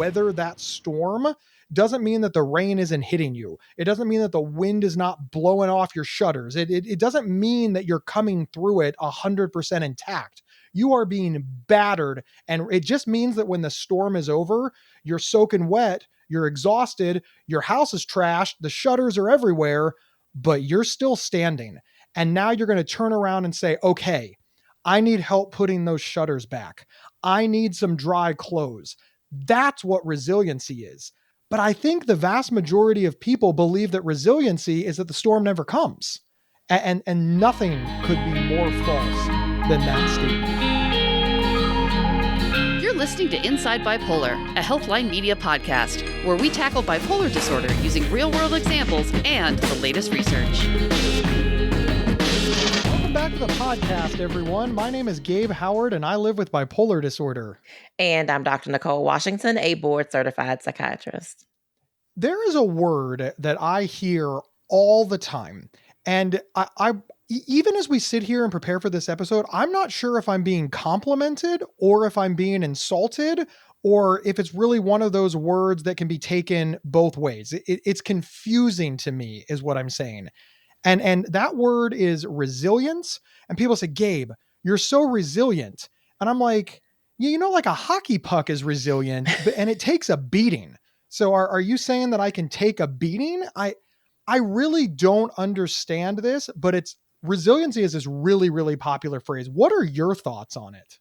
weather that storm doesn't mean that the rain isn't hitting you. It doesn't mean that the wind is not blowing off your shutters. It doesn't mean that you're coming through it 100% intact. You are being battered. And it just means that when the storm is over, you're soaking wet, you're exhausted, your house is trashed, the shutters are everywhere, but you're still standing. And now you're going to turn around and say, okay, I need help putting those shutters back. I need some dry clothes. That's what resiliency is. But I think the vast majority of people believe that resiliency is that the storm never comes. And nothing could be more false than that statement. You're listening to Inside Bipolar, a Healthline Media podcast, where we tackle bipolar disorder using real-world examples and the latest research. Welcome back to the podcast, everyone. My name is Gabe Howard, and I live with bipolar disorder. And I'm Dr. Nicole Washington, a board-certified psychiatrist. There is a word that I hear all the time, and I even as we sit here and prepare for this episode, I'm not sure if I'm being complimented or if I'm being insulted or if it's really one of those words that can be taken both ways. It's confusing to me is what I'm saying. And that word is resilience. And people say, Gabe, you're so resilient. And I'm like, like a hockey puck is resilient, and it takes a beating. So are you saying that I can take a beating? I really don't understand this, but resiliency is this really, really popular phrase. What are your thoughts on it?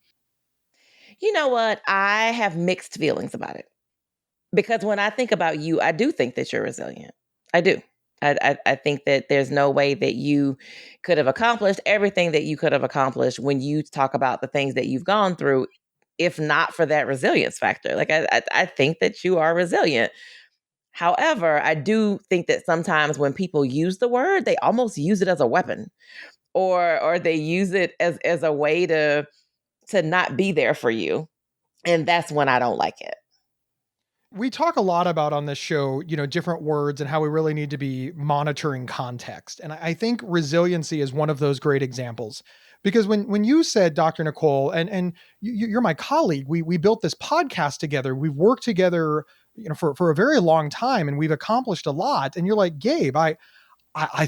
You know what? I have mixed feelings about it. Because when I think about you, I do think that you're resilient. I do. I think that there's no way that you could have accomplished everything that you could have accomplished when you talk about the things that you've gone through, if not for that resilience factor. Like I think that you are resilient. However, I do think that sometimes when people use the word, they almost use it as a weapon, or they use it as a way to not be there for you. And that's when I don't like it. We talk a lot about on this show, different words and how we really need to be monitoring context. And I think resiliency is one of those great examples. Because when you said, Dr. Nicole, and you're my colleague, we built this podcast together. We've worked together, for a very long time, and we've accomplished a lot. And you're like, Gabe, I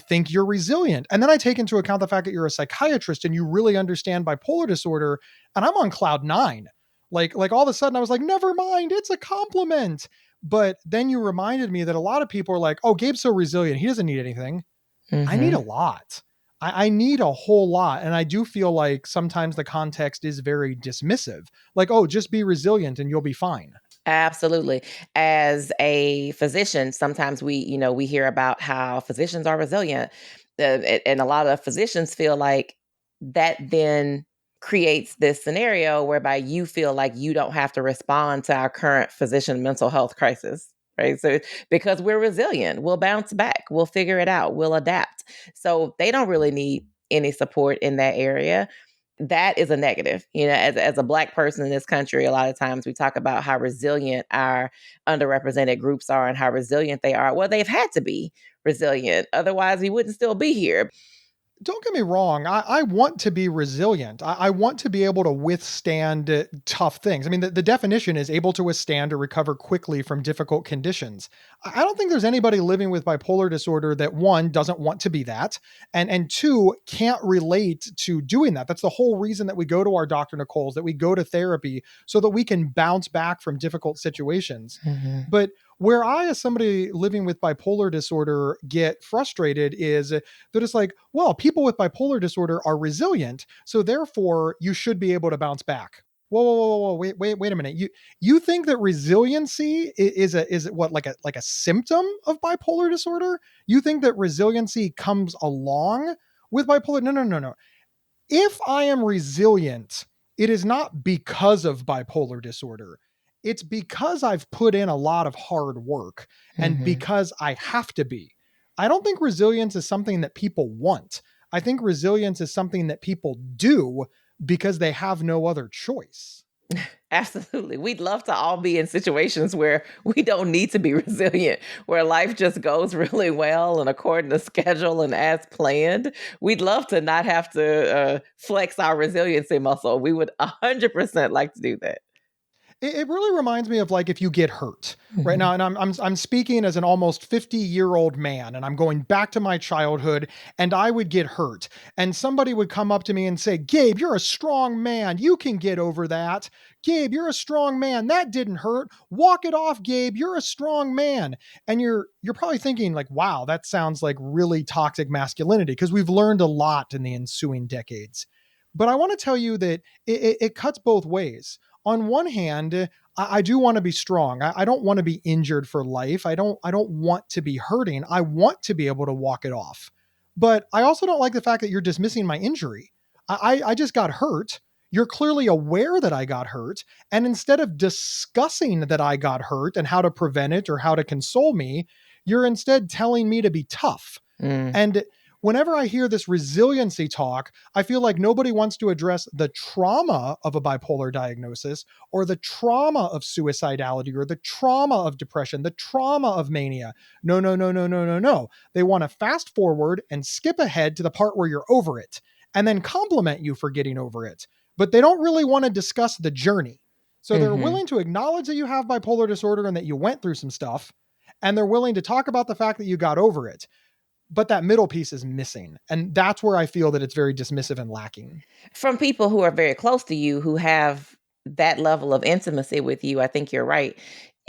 think you're resilient. And then I take into account the fact that you're a psychiatrist and you really understand bipolar disorder, and I'm on cloud nine. Like all of a sudden I was like, never mind, it's a compliment. But then you reminded me that a lot of people are like, oh, Gabe's so resilient, he doesn't need anything. Mm-hmm. I need a lot. I need a whole lot. And I do feel like sometimes the context is very dismissive. Like, oh, just be resilient and you'll be fine. Absolutely. As a physician, sometimes we hear about how physicians are resilient. And a lot of physicians feel like that then creates this scenario whereby you feel like you don't have to respond to our current physician mental health crisis, right? So because we're resilient, we'll bounce back, we'll figure it out, we'll adapt. So they don't really need any support in that area. That is a negative. As a Black person in this country, a lot of times we talk about how resilient our underrepresented groups are and how resilient they are. Well, they've had to be resilient. Otherwise, we wouldn't still be here. Don't get me wrong. I want to be resilient. I want to be able to withstand tough things. I mean, the definition is able to withstand or recover quickly from difficult conditions. I don't think there's anybody living with bipolar disorder that, one, doesn't want to be that, and two, can't relate to doing that. That's the whole reason that we go to our Dr. Nicole's, that we go to therapy so that we can bounce back from difficult situations. Mm-hmm. But where I, as somebody living with bipolar disorder, get frustrated is that it's like, well, people with bipolar disorder are resilient, so therefore you should be able to bounce back. Whoa, wait a minute. You think that resiliency is what, like a symptom of bipolar disorder? You think that resiliency comes along with bipolar? No. If I am resilient, it is not because of bipolar disorder. It's because I've put in a lot of hard work and because I have to be. I don't think resilience is something that people want. I think resilience is something that people do because they have no other choice. Absolutely. We'd love to all be in situations where we don't need to be resilient, where life just goes really well and according to schedule and as planned. We'd love to not have to flex our resiliency muscle. We would 100% like to do that. It really reminds me of like if you get hurt right Mhm. now, and I'm speaking as an almost 50-year-old man, and I'm going back to my childhood, and I would get hurt, and somebody would come up to me and say, "Gabe, you're a strong man. You can get over that. Gabe, you're a strong man. That didn't hurt. Walk it off, Gabe. You're a strong man." And you're probably thinking like, "Wow, that sounds like really toxic masculinity," because we've learned a lot in the ensuing decades. But I want to tell you that it cuts both ways. On one hand, I do want to be strong. I don't want to be injured for life. I don't want to be hurting. I want to be able to walk it off. But I also don't like the fact that you're dismissing my injury. I just got hurt. You're clearly aware that I got hurt. And instead of discussing that I got hurt and how to prevent it or how to console me, you're instead telling me to be tough. Mm. And whenever I hear this resiliency talk, I feel like nobody wants to address the trauma of a bipolar diagnosis or the trauma of suicidality or the trauma of depression, the trauma of mania. No, no, no, no, no, no, no. They want to fast forward and skip ahead to the part where you're over it and then compliment you for getting over it. But they don't really want to discuss the journey. So they're Mhm. willing to acknowledge that you have bipolar disorder and that you went through some stuff. And they're willing to talk about the fact that you got over it, but that middle piece is missing. And that's where I feel that it's very dismissive and lacking. From people who are very close to you, who have that level of intimacy with you, I think you're right.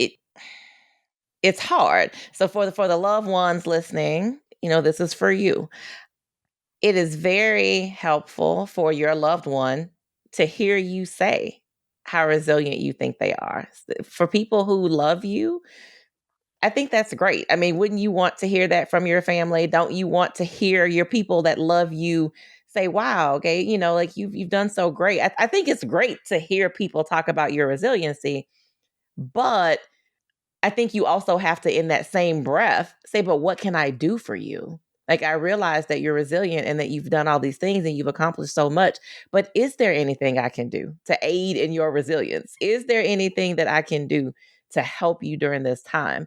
It it's hard. So for the loved ones listening, this is for you. It is very helpful for your loved one to hear you say how resilient you think they are. For people who love you, I think that's great. I mean, wouldn't you want to hear that from your family? Don't you want to hear your people that love you say, "Wow, okay, like you've done so great." I think it's great to hear people talk about your resiliency, but I think you also have to, in that same breath, say, "But what can I do for you?" Like, I realize that you're resilient and that you've done all these things and you've accomplished so much, but is there anything I can do to aid in your resilience? Is there anything that I can do to help you during this time?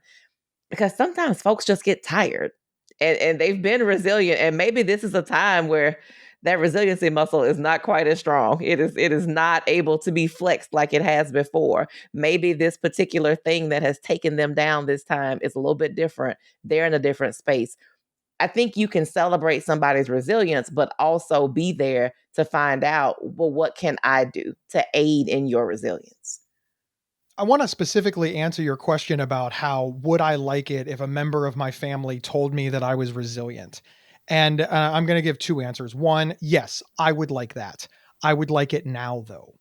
Because sometimes folks just get tired and they've been resilient. And maybe this is a time where that resiliency muscle is not quite as strong. It is not able to be flexed like it has before. Maybe this particular thing that has taken them down this time is a little bit different. They're in a different space. I think you can celebrate somebody's resilience, but also be there to find out, well, what can I do to aid in your resilience? I want to specifically answer your question about how would I like it if a member of my family told me that I was resilient. And I'm going to give two answers. One, yes, I would like that. I would like it now, though.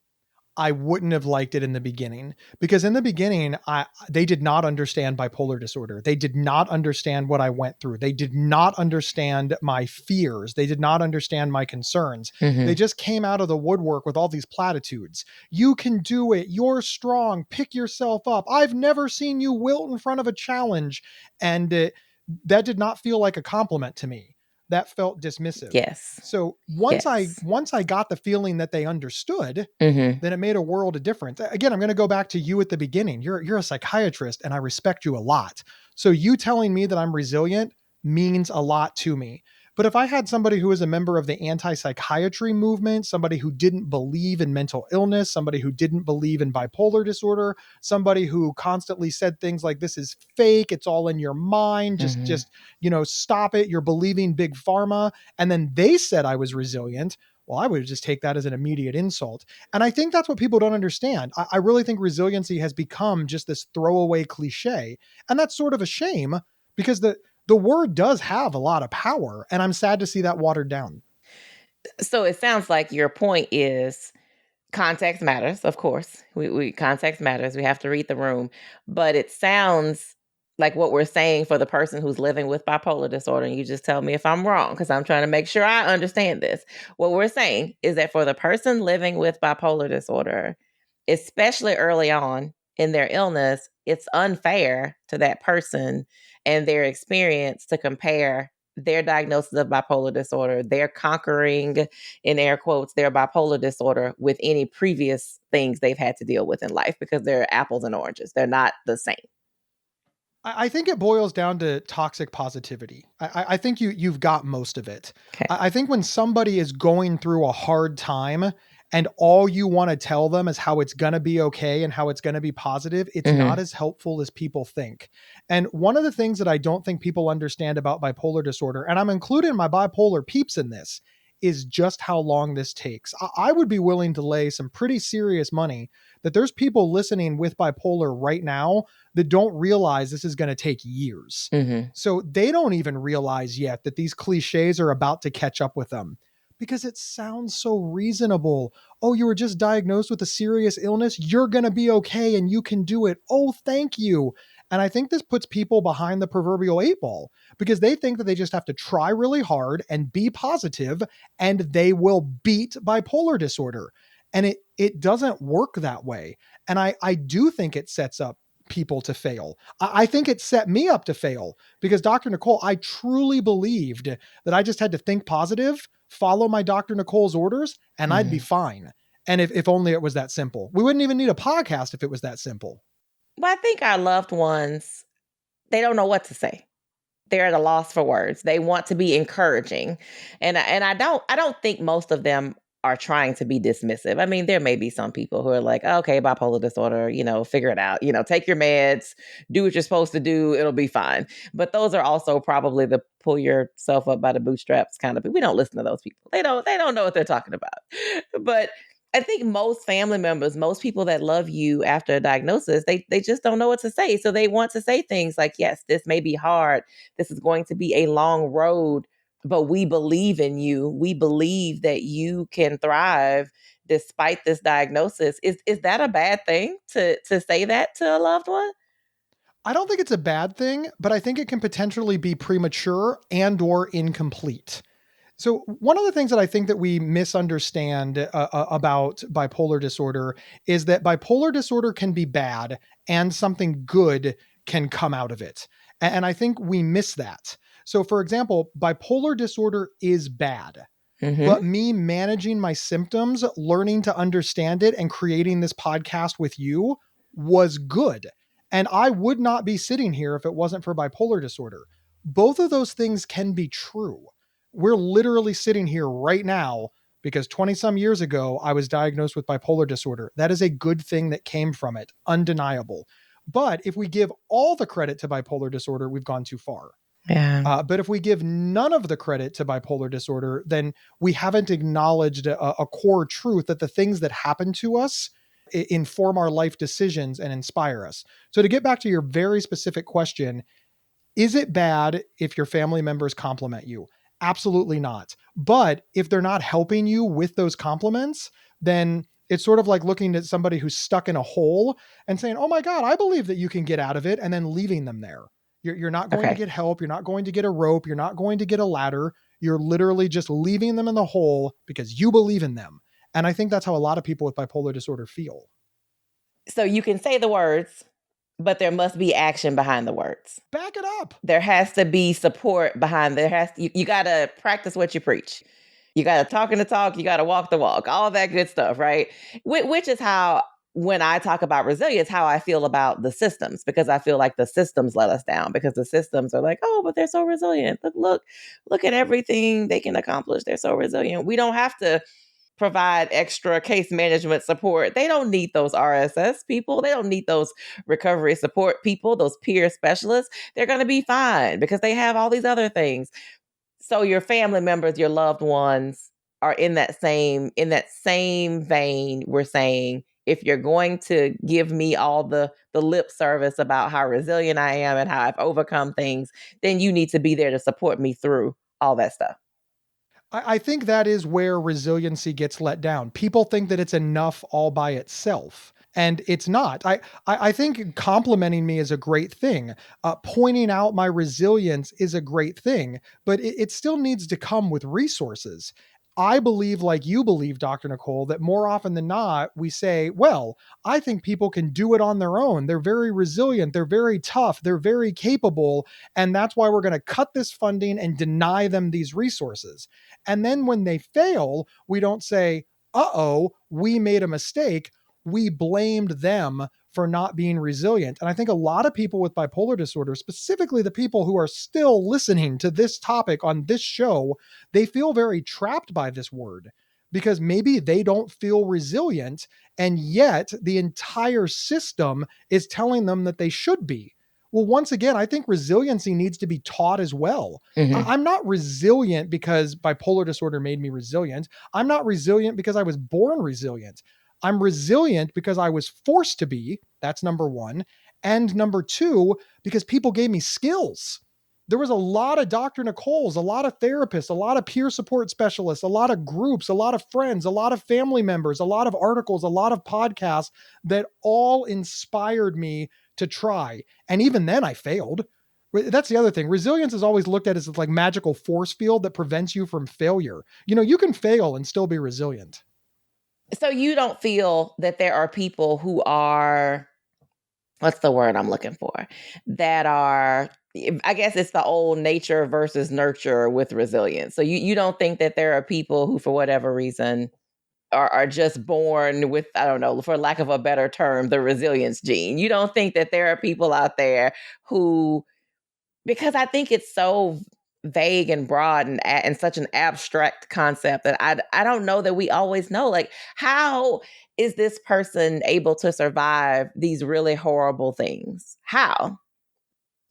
I wouldn't have liked it in the beginning because in the beginning, they did not understand bipolar disorder. They did not understand what I went through. They did not understand my fears. They did not understand my concerns. They Mhm. just came out of the woodwork with all these platitudes. You can do it. You're strong. Pick yourself up. I've never seen you wilt in front of a challenge. And that did not feel like a compliment to me. That felt dismissive. Yes. So once I Yes. once I got the feeling that they understood, Mhm. then it made a world of difference. Again, I'm going to go back to you at the beginning. You're a psychiatrist and I respect you a lot. So you telling me that I'm resilient means a lot to me. But if I had somebody who is a member of the anti-psychiatry movement, somebody who didn't believe in mental illness, somebody who didn't believe in bipolar disorder, somebody who constantly said things like this is fake, it's all in your mind, just Mhm. just, stop it, you're believing big pharma, and then they said I was resilient, well, I would just take that as an immediate insult. And I think that's what people don't understand. I really think resiliency has become just this throwaway cliche. And that's sort of a shame because the word does have a lot of power. And I'm sad to see that watered down. So it sounds like your point is context matters, of course. We context matters. We have to read the room. But it sounds like what we're saying for the person who's living with bipolar disorder, and you just tell me if I'm wrong, because I'm trying to make sure I understand this. What we're saying is that for the person living with bipolar disorder, especially early on in their illness, it's unfair to that person and their experience to compare their diagnosis of bipolar disorder, their conquering, in air quotes, their bipolar disorder with any previous things they've had to deal with in life, because they're apples and oranges. They're not the same. I think it boils down to toxic positivity. I think you've got most of it. Okay. I think when somebody is going through a hard time and all you want to tell them is how it's going to be okay and how it's going to be positive, it's not Mhm. as helpful as people think. And one of the things that I don't think people understand about bipolar disorder, and I'm including my bipolar peeps in this, is just how long this takes. I would be willing to lay some pretty serious money that there's people listening with bipolar right now that don't realize this is going to take years. Mhm. So they don't even realize yet that these cliches are about to catch up with them because it sounds so reasonable. Oh, you were just diagnosed with a serious illness. You're going to be okay and you can do it. Oh, thank you. And I think this puts people behind the proverbial eight ball because they think that they just have to try really hard and be positive and they will beat bipolar disorder. And it doesn't work that way. And I do think it sets up people to fail. I think it set me up to fail because Dr. Nicole, I truly believed that I just had to think positive, follow my Dr. Nicole's orders, and I'd be Mhm. fine. And if only it was that simple. We wouldn't even need a podcast if it was that simple. Well, I think our loved ones, they don't know what to say. They're at a loss for words. They want to be encouraging. And I don't think most of them are trying to be dismissive. I mean, there may be some people who are like, okay, bipolar disorder, figure it out, take your meds, do what you're supposed to do, it'll be fine. But those are also probably the pull yourself up by the bootstraps kind of people. We don't listen to those people. They don't know what they're talking about. But I think most family members, most people that love you after a diagnosis, they just don't know what to say. So they want to say things like, yes, this may be hard. This is going to be a long road, but we believe in you. We believe that you can thrive despite this diagnosis. Is that a bad thing to say that to a loved one? I don't think it's a bad thing, but I think it can potentially be premature and or incomplete. So one of the things that I think that we misunderstand about bipolar disorder is that bipolar disorder can be bad and something good can come out of it. And I think we miss that. So for example, bipolar disorder is bad, Mhm. but me managing my symptoms, learning to understand it, and creating this podcast with you was good. And I would not be sitting here if it wasn't for bipolar disorder. Both of those things can be true. We're literally sitting here right now because 20 some years ago, I was diagnosed with bipolar disorder. That is a good thing that came from it, undeniable. But if we give all the credit to bipolar disorder, we've gone too far. Yeah. But if we give none of the credit to bipolar disorder, then we haven't acknowledged a core truth that the things that happen to us inform our life decisions and inspire us. So, to get back to your very specific question, is it bad if your family members compliment you? Absolutely not. But if they're not helping you with those compliments, then it's sort of like looking at somebody who's stuck in a hole and saying, oh my God, I believe that you can get out of it, and then leaving them there. You're not going to Okay. get help. You're not going to get a rope. You're not going to get a ladder. You're literally just leaving them in the hole because you believe in them. And I think that's how a lot of people with bipolar disorder feel. So you can say the words, but there must be action behind the words. Back it up. There has to be support behind you got to practice what you preach. You got to talk in the talk, you got to walk the walk, all that good stuff, right? Which is how, when I talk about resilience, how I feel about the systems, because I feel like the systems let us down, because the systems are like, oh, but they're so resilient. Look at everything they can accomplish. They're so resilient. We don't have to provide extra case management support. They don't need those RSS people. They don't need those recovery support people, those peer specialists. They're going to be fine because they have all these other things. So your family members, your loved ones are in that same vein. We're saying, if you're going to give me all the lip service about how resilient I am and how I've overcome things, then you need to be there to support me through all that stuff. I think that is where resiliency gets let down. People think that it's enough all by itself. And it's not. I think complimenting me is a great thing. Pointing out my resilience is a great thing, but it still needs to come with resources. I believe, like you believe, Dr. Nicole, that more often than not, we say, well, I think people can do it on their own. They're very resilient. They're very tough. They're very capable. And that's why we're going to cut this funding and deny them these resources. And then when they fail, we don't say, uh-oh, we made a mistake. We blamed them for not being resilient. And I think a lot of people with bipolar disorder, specifically the people who are still listening to this topic on this show, they feel very trapped by this word because maybe they don't feel resilient, and yet the entire system is telling them that they should be. Well, once again, I think resiliency needs to be taught as well. Mhm. I'm not resilient because bipolar disorder made me resilient. I'm not resilient because I was born resilient. I'm resilient because I was forced to be. That's number one. And number two, because people gave me skills. There was a lot of Dr. Nicole's, a lot of therapists, a lot of peer support specialists, a lot of groups, a lot of friends, a lot of family members, a lot of articles, a lot of podcasts that all inspired me to try. And even then I failed. That's the other thing. Resilience is always looked at as like magical force field that prevents you from failure. You can fail and still be resilient. So you don't feel that there are people who are, what's the word I'm looking for? That are, I guess it's the old nature versus nurture with resilience. So you don't think that there are people who, for whatever reason, are just born with, I don't know, for lack of a better term, the resilience gene. You don't think that there are people out there who, because I think it's so vague and broad and such an abstract concept that I don't know that we always know, like, how is this person able to survive these really horrible things? How?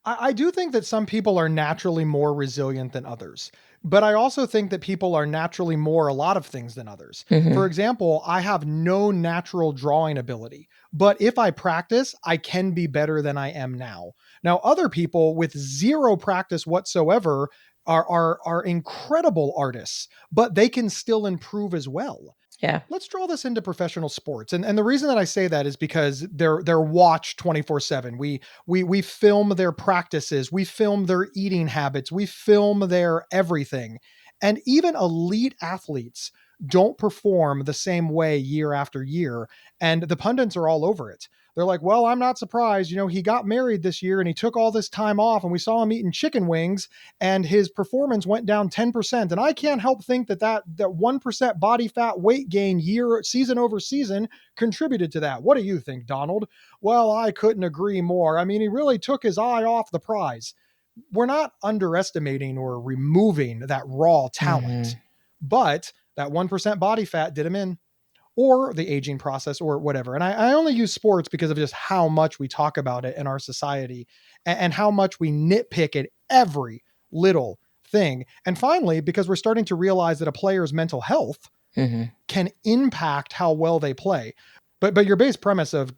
I do think that some people are naturally more resilient than others, but I also think that people are naturally more a lot of things than others. For Mhm. example, I have no natural drawing ability, but if I practice, I can be better than I am now. Now, other people with zero practice whatsoever are incredible artists, but they can still improve as well. Yeah. Let's draw this into professional sports. And the reason that I say that is because they're watched 24/7. We film their practices, we film their eating habits, we film their everything. And even elite athletes don't perform the same way year after year, and the pundits are all over it. They're like, "Well, I'm not surprised. He got married this year and he took all this time off and we saw him eating chicken wings and his performance went down 10%. And I can't help think that 1% body fat weight gain season over season contributed to that. What do you think, Donald?" Well, I couldn't agree more. I mean, he really took his eye off the prize. We're not underestimating or removing that raw talent, Mhm. but that 1% body fat did him in, or the aging process or whatever. And I only use sports because of just how much we talk about it in our society, and how much we nitpick at every little thing. And finally, because we're starting to realize that a player's mental health Mhm. can impact how well they play. But your base premise of,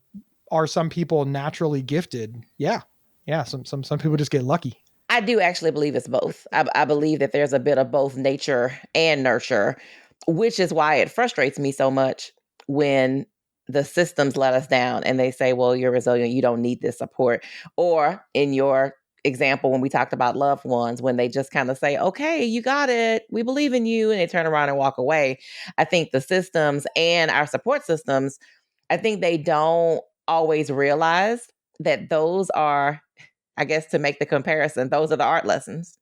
are some people naturally gifted? Yeah. Yeah. Some people just get lucky. I do actually believe it's both. I believe that there's a bit of both nature and nurture, which is why it frustrates me so much when the systems let us down and they say, well, you're resilient, you don't need this support. Or in your example, when we talked about loved ones, when they just kind of say, okay, you got it, we believe in you, and they turn around and walk away. I think the systems and our support systems, I think they don't always realize that those are, I guess, to make the comparison, those are the art lessons.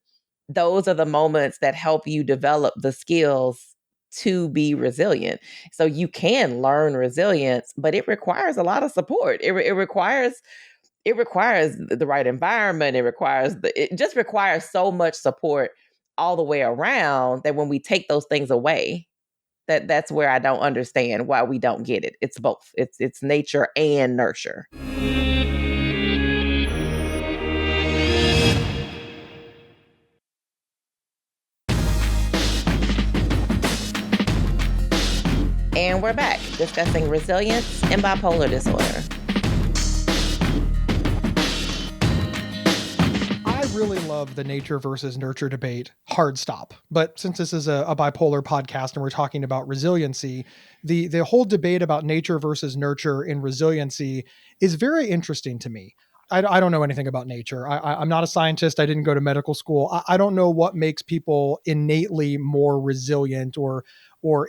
Those are the moments that help you develop the skills to be resilient. So you can learn resilience, but it requires a lot of support. It requires the right environment. It just requires so much support all the way around that when we take those things away, that's where I don't understand why we don't get it. It's both. It's nature and nurture. And we're back discussing resilience and bipolar disorder. I really love the nature versus nurture debate. Hard stop. But since this is a bipolar podcast and we're talking about resiliency, the whole debate about nature versus nurture in resiliency is very interesting to me. I don't know anything about nature. I'm not a scientist. I didn't go to medical school. I don't know what makes people innately more resilient or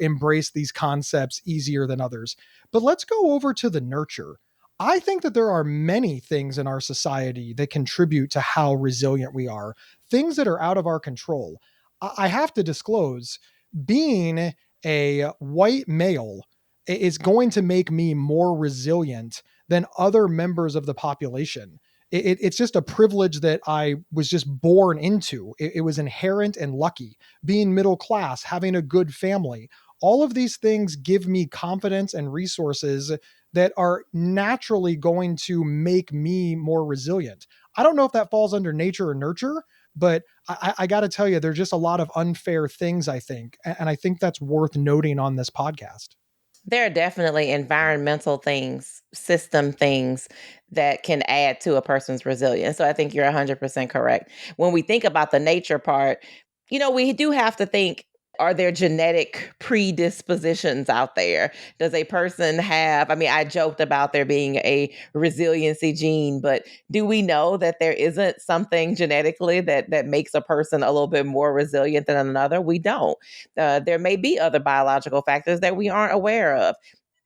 embrace these concepts easier than others. But let's go over to the nurture. I think that there are many things in our society that contribute to how resilient we are, things that are out of our control. I have to disclose, being a white male is going to make me more resilient than other members of the population. It's just a privilege that I was just born into. It was inherent and lucky. Being middle class, having a good family, All of these things give me confidence and resources that are naturally going to make me more resilient. I don't know if that falls under nature or nurture, but I got to tell you, there's just a lot of unfair things, I think. And I think that's worth noting on this podcast. There are definitely environmental things, system things that can add to a person's resilience. So I think you're 100% correct. When we think about the nature part, we do have to think, are there genetic predispositions out there? Does a person have, I mean, I joked about there being a resiliency gene, but do we know that there isn't something genetically that makes a person a little bit more resilient than another? We don't. There may be other biological factors that we aren't aware of.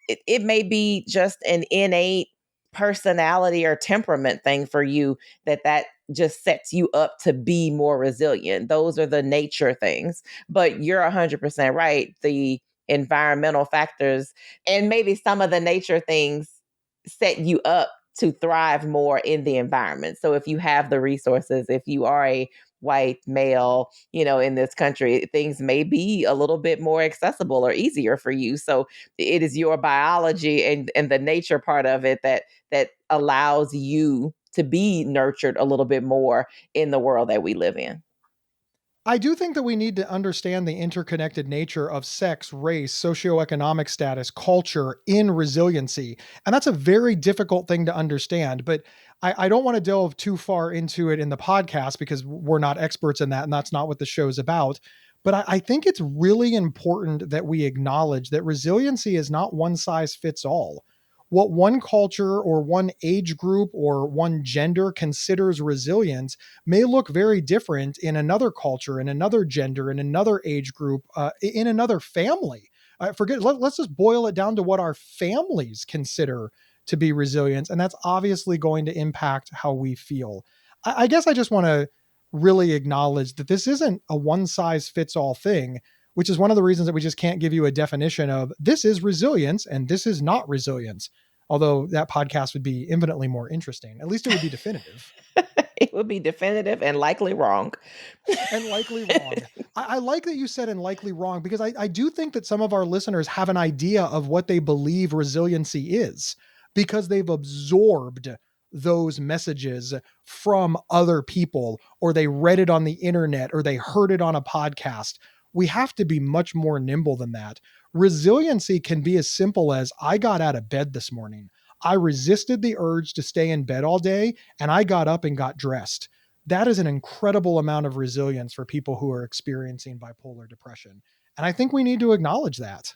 It may be just an innate personality or temperament thing for you that just sets you up to be more resilient. Those are the nature things. But you're 100% right. The environmental factors and maybe some of the nature things set you up to thrive more in the environment. So if you have the resources, if you are a white male, in this country, things may be a little bit more accessible or easier for you. So it is your biology and the nature part of it that allows you to be nurtured a little bit more in the world that we live in. I do think that we need to understand the interconnected nature of sex, race, socioeconomic status, culture in resiliency. And that's a very difficult thing to understand. But I don't want to delve too far into it in the podcast because we're not experts in that. And that's not what the show's about. But I think it's really important that we acknowledge that resiliency is not one size fits all. What one culture or one age group or one gender considers resilience may look very different in another culture, in another gender, in another age group, in another family. Let's just boil it down to what our families consider to be resilience. And that's obviously going to impact how we feel. I guess I just want to really acknowledge that this isn't a one size fits all thing, which is one of the reasons that we just can't give you a definition of this is resilience and this is not resilience. Although that podcast would be infinitely more interesting. At least it would be definitive. It would be definitive and likely wrong. And likely wrong. I like that you said and likely wrong because I do think that some of our listeners have an idea of what they believe resiliency is because they've absorbed those messages from other people or they read it on the internet or they heard it on a podcast. We have to be much more nimble than that. Resiliency can be as simple as I got out of bed this morning. I resisted the urge to stay in bed all day and I got up and got dressed. That is an incredible amount of resilience for people who are experiencing bipolar depression. And I think we need to acknowledge that.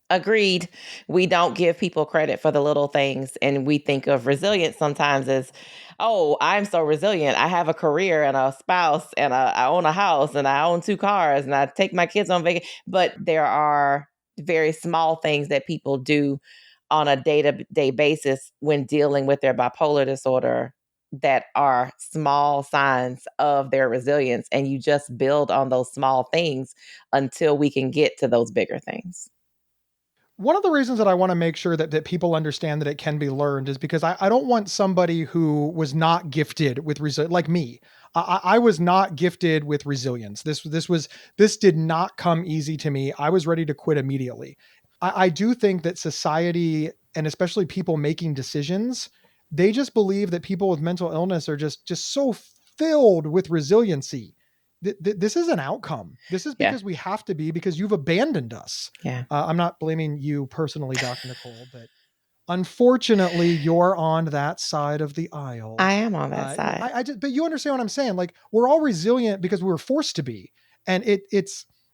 Agreed. We don't give people credit for the little things. And we think of resilience sometimes as, oh, I'm so resilient. I have a career and a spouse and I own a house and I own 2 cars and I take my kids on vacation. But there are very small things that people do on a day-to-day basis when dealing with their bipolar disorder that are small signs of their resilience. And you just build on those small things until we can get to those bigger things. One of the reasons that I want to make sure that people understand that it can be learned is because I don't want somebody who was not gifted with resilience, like me. I was not gifted with resilience. This did not come easy to me. I was ready to quit immediately. I do think that society and especially people making decisions, they just believe that people with mental illness are just so filled with resiliency. This is an outcome. This is because we have to be because you've abandoned us. Yeah. I'm not blaming you personally, Dr. Nicole, but unfortunately, you're on that side of the aisle. I am on that side. But you understand what I'm saying? Like we're all resilient because we were forced to be, and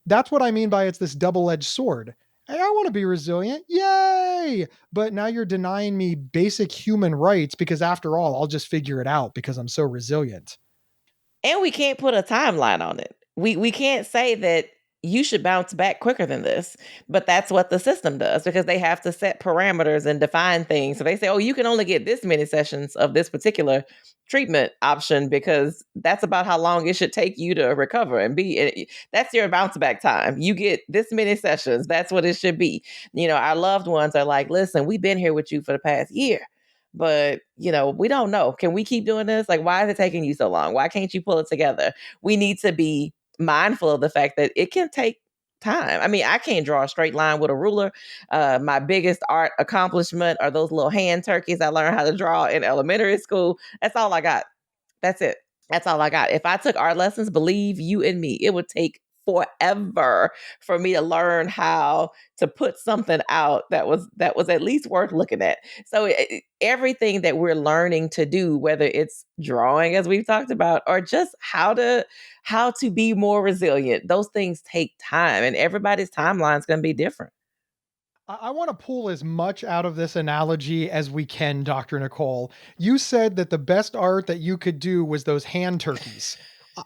that's what I mean by it's this double-edged sword. Hey, I want to be resilient. Yay! But now you're denying me basic human rights because after all, I'll just figure it out because I'm so resilient. And we can't put a timeline on it. We can't say that you should bounce back quicker than this, but that's what the system does because they have to set parameters and define things. So they say, oh, you can only get this many sessions of this particular treatment option because that's about how long it should take you to recover and that's your bounce back time. You get this many sessions. That's what it should be. Our loved ones are like, listen, we've been here with you for the past year. But, we don't know. Can we keep doing this? Like, why is it taking you so long? Why can't you pull it together? We need to be mindful of the fact that it can take time. I mean, I can't draw a straight line with a ruler. My biggest art accomplishment are those little hand turkeys I learned how to draw in elementary school. That's all I got. That's it. That's all I got. If I took art lessons, believe you and me, it would take forever for me to learn how to put something out that was at least worth looking at. So everything that we're learning to do, whether it's drawing as we've talked about, or just how to be more resilient, those things take time, and everybody's timeline is going to be different. I want to pull as much out of this analogy as we can, Dr. Nicole. You said that the best art that you could do was those hand turkeys.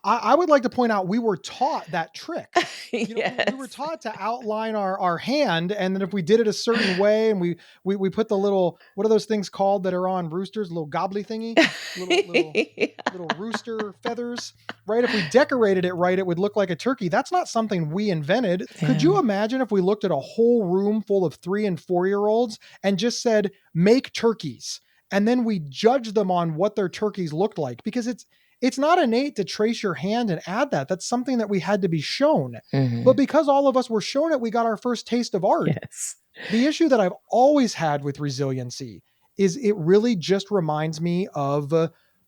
I would like to point out we were taught that trick. We were Yes. taught to outline our hand, and then if we did it a certain way, and we put the little, what are those things called that are on roosters? Little gobbly thingy, little rooster feathers, right? If we decorated it right, it would look like a turkey. That's not something we invented. Could you Yeah. imagine if we looked at a whole room full of 3 and 4 year olds and just said, make turkeys? And then we judge them on what their turkeys looked like, because it's not innate to trace your hand and add that. That's something that we had to be shown. But Mhm. because all of us were shown it, we got our first taste of art. Yes. The issue that I've always had with resiliency is it really just reminds me of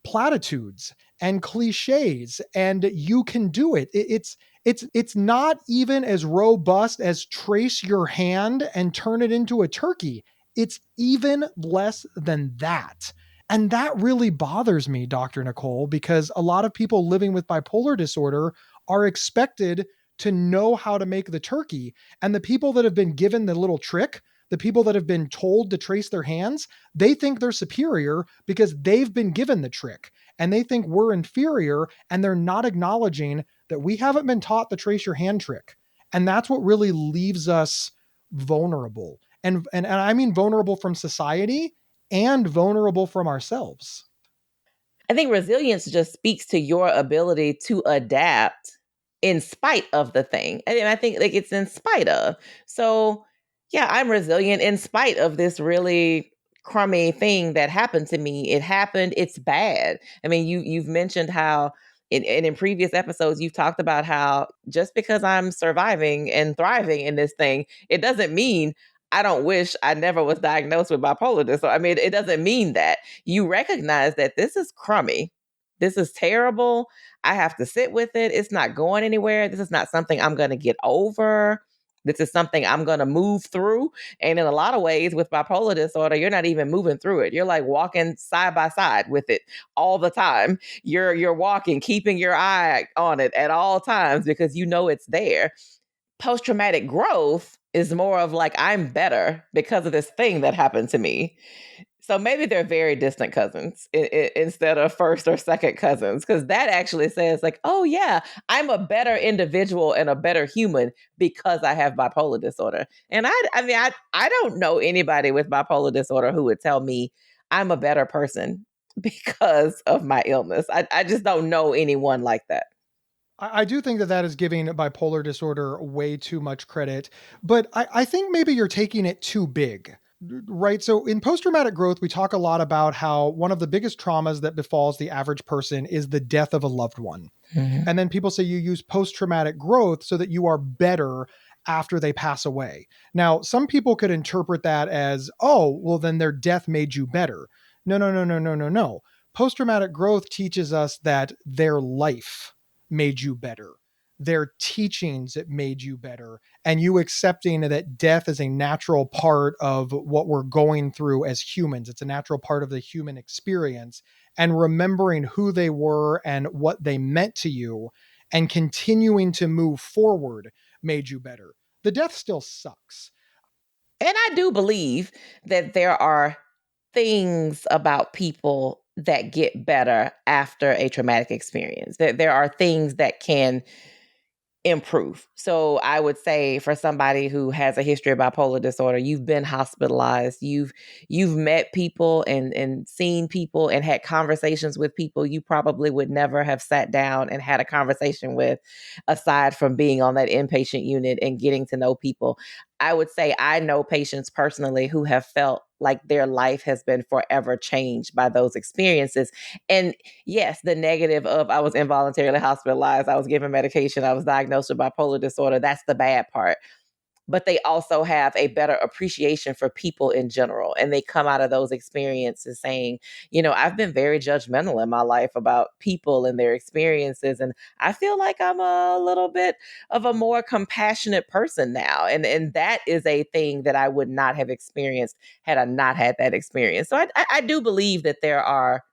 platitudes and cliches, and you can do it. It's not even as robust as trace your hand and turn it into a turkey. It's even less than that. And that really bothers me, Dr. Nicole, because a lot of people living with bipolar disorder are expected to know how to make the turkey. And the people that have been given the little trick, the people that have been told to trace their hands, they think they're superior because they've been given the trick. And they think we're inferior, and they're not acknowledging that we haven't been taught the trace your hand trick. And that's what really leaves us vulnerable. And I mean vulnerable from society and vulnerable from ourselves. I think resilience just speaks to your ability to adapt in spite of the thing. And I think like it's in spite of. So yeah, I'm resilient in spite of this really crummy thing that happened to me. It happened, it's bad. I mean, you've mentioned how in previous episodes you've talked about how just because I'm surviving and thriving in this thing, it doesn't mean I don't wish I never was diagnosed with bipolar disorder. I mean, it doesn't mean that you recognize that this is crummy. This is terrible. I have to sit with it. It's not going anywhere. This is not something I'm going to get over. This is something I'm going to move through. And in a lot of ways, with bipolar disorder, you're not even moving through it. You're like walking side by side with it all the time. You're walking, keeping your eye on it at all times because you know it's there. Post traumatic growth is more of like, I'm better because of this thing that happened to me. So maybe they're very distant cousins instead of first or second cousins, because that actually says, like, oh, yeah, I'm a better individual and a better human because I have bipolar disorder. And I don't know anybody with bipolar disorder who would tell me I'm a better person because of my illness. I just don't know anyone like that. I do think that that is giving bipolar disorder way too much credit, but I think maybe you're taking it too big, right? So in post traumatic growth, we talk a lot about how one of the biggest traumas that befalls the average person is the death of a loved one. Mhm. And then people say you use post traumatic growth so that you are better after they pass away. Now, some people could interpret that as, oh, well, then their death made you better. No, no, no, no, no, no, no. Post traumatic growth teaches us that their life made you better. Their teachings it made you better, and you accepting that death is a natural part of what we're going through as humans. It's a natural part of the human experience, and remembering who they were and what they meant to you and continuing to move forward made you better. The death still sucks. And I do believe that there are things about people that get better after a traumatic experience. That there are things that can improve. So I would say for somebody who has a history of bipolar disorder, you've been hospitalized, you've met people and seen people and had conversations with people you probably would never have sat down and had a conversation with aside from being on that inpatient unit and getting to know people. I would say I know patients personally who have felt like their life has been forever changed by those experiences. And yes, the negative of I was involuntarily hospitalized, I was given medication, I was diagnosed with bipolar disorder, that's the bad part. But they also have a better appreciation for people in general. And they come out of those experiences saying, I've been very judgmental in my life about people and their experiences. And I feel like I'm a little bit of a more compassionate person now. And that is a thing that I would not have experienced had I not had that experience. So I do believe that there are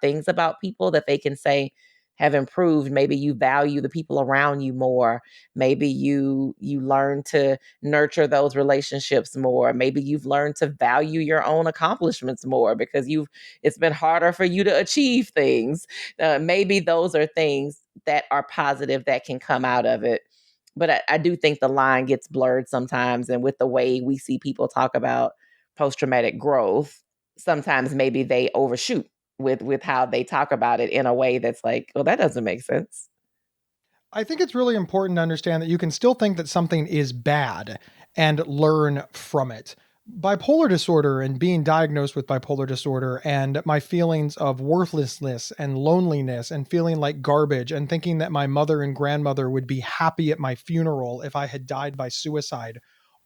things about people that they can say have improved. Maybe you value the people around you more. Maybe you learn to nurture those relationships more. Maybe you've learned to value your own accomplishments more because it's been harder for you to achieve things. Maybe those are things that are positive that can come out of it. But I do think the line gets blurred sometimes, and with the way we see people talk about post-traumatic growth, sometimes maybe they overshoot with how they talk about it in a way that's like, well, that doesn't make sense. I think it's really important to understand that you can still think that something is bad and learn from it. Bipolar disorder and being diagnosed with bipolar disorder and my feelings of worthlessness and loneliness and feeling like garbage and thinking that my mother and grandmother would be happy at my funeral if I had died by suicide.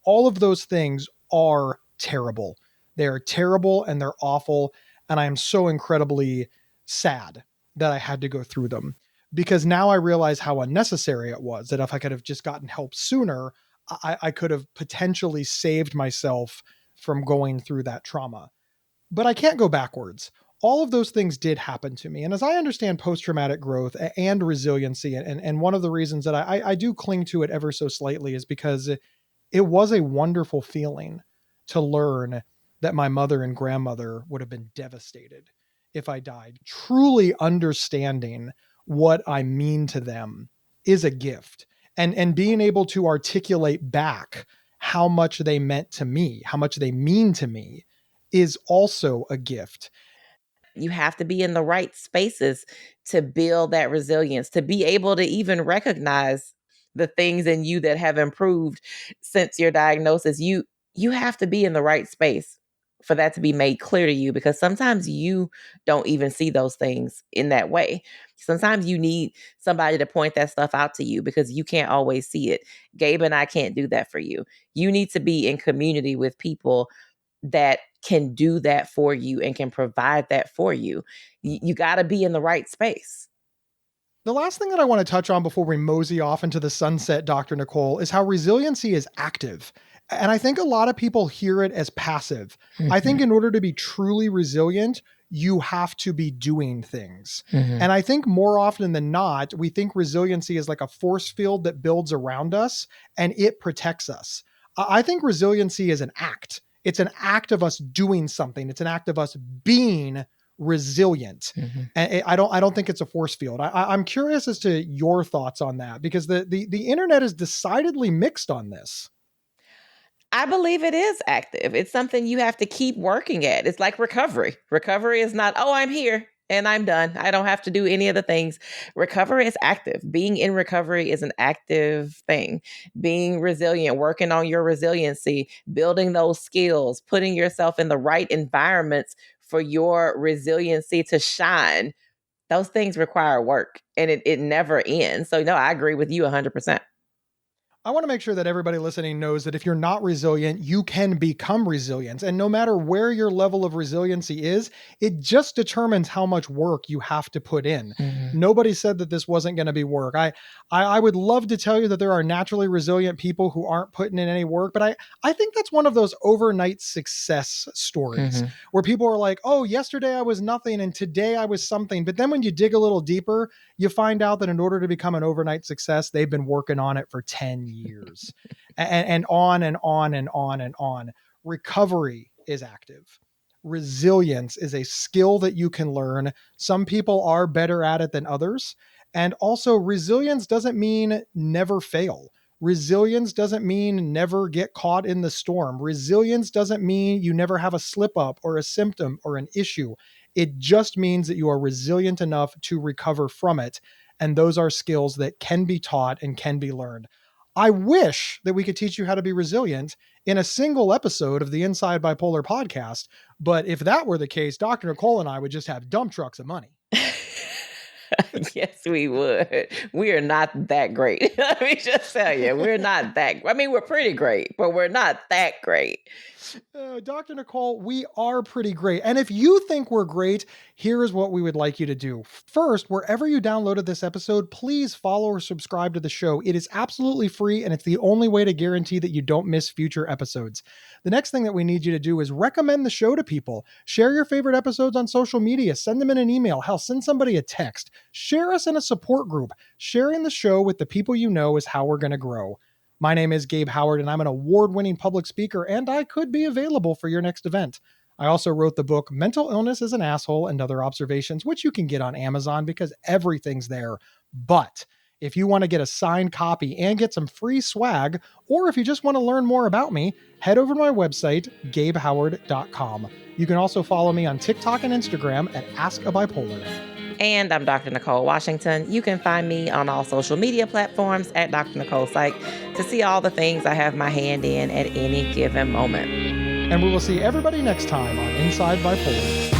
All of those things are terrible. They're terrible and they're awful. And I am so incredibly sad that I had to go through them, because now I realize how unnecessary it was, that if I could have just gotten help sooner, I could have potentially saved myself from going through that trauma. But I can't go backwards. All of those things did happen to me. And as I understand post-traumatic growth and resiliency, and one of the reasons that I do cling to it ever so slightly is because it was a wonderful feeling to learn that my mother and grandmother would have been devastated if I died. Truly understanding what I mean to them is a gift. And being able to articulate back how much they meant to me, how much they mean to me, is also a gift. You have to be in the right spaces to build that resilience, to be able to even recognize the things in you that have improved since your diagnosis. You have to be in the right space for that to be made clear to you, because sometimes you don't even see those things in that way. Sometimes you need somebody to point that stuff out to you because you can't always see it. Gabe and I can't do that for you. You need to be in community with people that can do that for you and can provide that for you. You got to be in the right space. The last thing that I want to touch on before we mosey off into the sunset, Dr. Nicole, is how resiliency is active. And I think a lot of people hear it as passive. I think in order to be truly resilient, you have to be doing things. And I think more often than not, we think resiliency is like a force field that builds around us and it protects us. I think resiliency is an act. It's an act of us doing something. It's an act of us being resilient. And I don't think it's a force field. I'm curious as to your thoughts on that, because the internet is decidedly mixed on this. I believe it is active. It's something you have to keep working at. It's like recovery. Recovery is not, oh, I'm here and I'm done. I don't have to do any of the things. Recovery is active. Being in recovery is an active thing. Being resilient, working on your resiliency, building those skills, putting yourself in the right environments for your resiliency to shine. Those things require work, and it never ends. So no, I agree with you 100%. I want to make sure that everybody listening knows that if you're not resilient, you can become resilient. And no matter where your level of resiliency is, it just determines how much work you have to put in. Nobody said that this wasn't going to be work. I would love to tell you that there are naturally resilient people who aren't putting in any work, but I think that's one of those overnight success stories where people are like, oh, yesterday I was nothing and today I was something. But then when you dig a little deeper, you find out that in order to become an overnight success, they've been working on it for 10 years and on and on and on and on. Recovery is active. Resilience is a skill that you can learn. Some people are better at it than others. And also, resilience doesn't mean never fail. Resilience doesn't mean never get caught in the storm. Resilience doesn't mean you never have a slip up or a symptom or an issue. It just means that you are resilient enough to recover from it. And those are skills that can be taught and can be learned. I wish that we could teach you how to be resilient in a single episode of the Inside Bipolar podcast. But if that were the case, Dr. Nicole and I would just have dump trucks of money. Yes, we would. We are not that great. Let me just tell you, we're not that. I mean, we're pretty great, but we're not that great. Dr. Nicole, we are pretty great. And if you think we're great, here is what we would like you to do. First, wherever you downloaded this episode, please follow or subscribe to the show. It is absolutely free, and it's the only way to guarantee that you don't miss future episodes. The next thing that we need you to do is recommend the show to people. Share your favorite episodes on social media. Send them in an email. Hell, send somebody a text. Share us in a support group. Sharing the show with the people you know is how we're going to grow. My name is Gabe Howard, and I'm an award-winning public speaker, and I could be available for your next event. I also wrote the book Mental Illness is an Asshole and Other Observations, which you can get on Amazon because everything's there. But if you want to get a signed copy and get some free swag, or if you just want to learn more about me, head over to my website, gabehoward.com. You can also follow me on TikTok and Instagram at Ask a Bipolar. And I'm Dr. Nicole Washington. You can find me on all social media platforms at Dr. Nicole Psych to see all the things I have my hand in at any given moment. And we will see everybody next time on Inside Bipolar.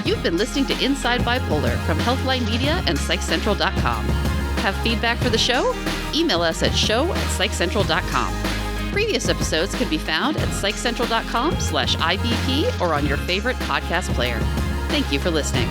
You've been listening to Inside Bipolar from Healthline Media and PsychCentral.com. Have feedback for the show? Email us at show@psychcentral.com. Previous episodes can be found at psychcentral.com/IBP or on your favorite podcast player. Thank you for listening.